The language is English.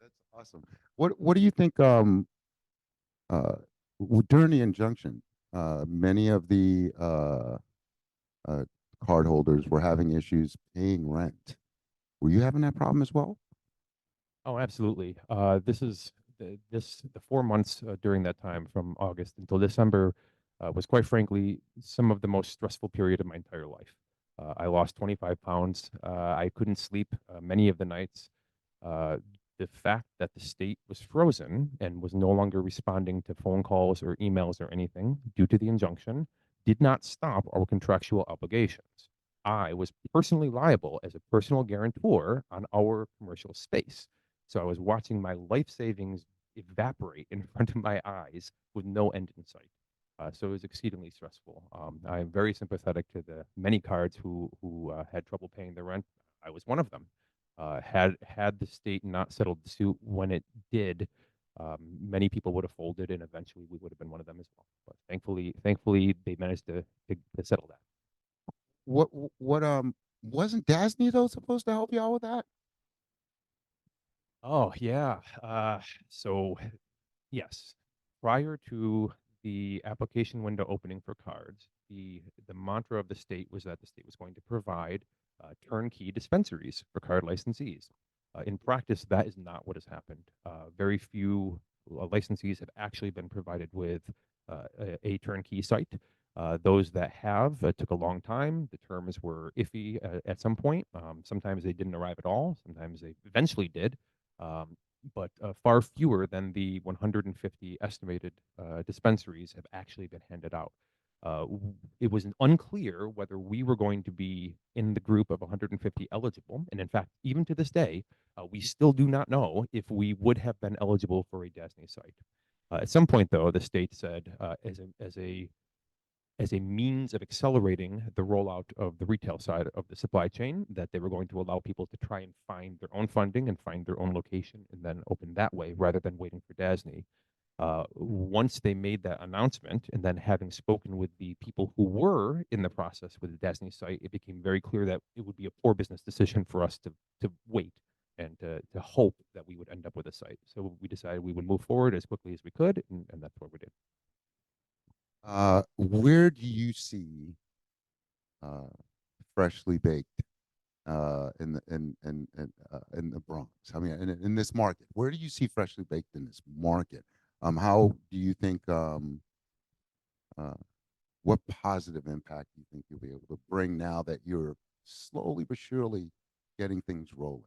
That's awesome. What do you think? During the injunction, many of the uh, cardholders were having issues paying rent. Were you having that problem as well? Oh, absolutely. This is the 4 months during that time from August until December was quite frankly some of the most stressful period of my entire life. I lost 25 pounds. I couldn't sleep many of the nights. Uh, the fact that the state was frozen and was no longer responding to phone calls or emails or anything due to the injunction did not stop our contractual obligations. I was personally liable as a personal guarantor on our commercial space. So I was watching my life savings evaporate in front of my eyes with no end in sight. So it was exceedingly stressful. I am very sympathetic to the many cards who had trouble paying their rent. I was one of them. Had the state not settled the suit when it did, many people would have folded, and eventually we would have been one of them as well. But thankfully, they managed to settle that. What wasn't Dasney though supposed to help you out with that? Oh yeah. So yes, prior to the application window opening for cards, the mantra of the state was that the state was going to provide turnkey dispensaries for card licensees. In practice, that is not what has happened. Very few licensees have actually been provided with a turnkey site. Those that have took a long time. The terms were iffy at some point. Sometimes they didn't arrive at all. Sometimes they eventually did. Um, but far fewer than the 150 estimated dispensaries have actually been handed out. It was unclear whether we were going to be in the group of 150 eligible. And in fact, even to this day, we still do not know if we would have been eligible for a DASNY site. At some point, though, the state said, as a means of accelerating the rollout of the retail side of the supply chain, that they were going to allow people to try and find their own funding and find their own location and then open that way rather than waiting for DASNY. Once they made that announcement, and then having spoken with the people who were in the process with the DASNY site, it became very clear that it would be a poor business decision for us to wait and to hope that we would end up with a site. So we decided we would move forward as quickly as we could, and that's what we did. Where do you see uh, freshly baked in the Bronx? I mean, in this market, where do you see freshly baked in this market? How do you think? Uh, what positive impact do you think you'll be able to bring now that you're slowly but surely getting things rolling?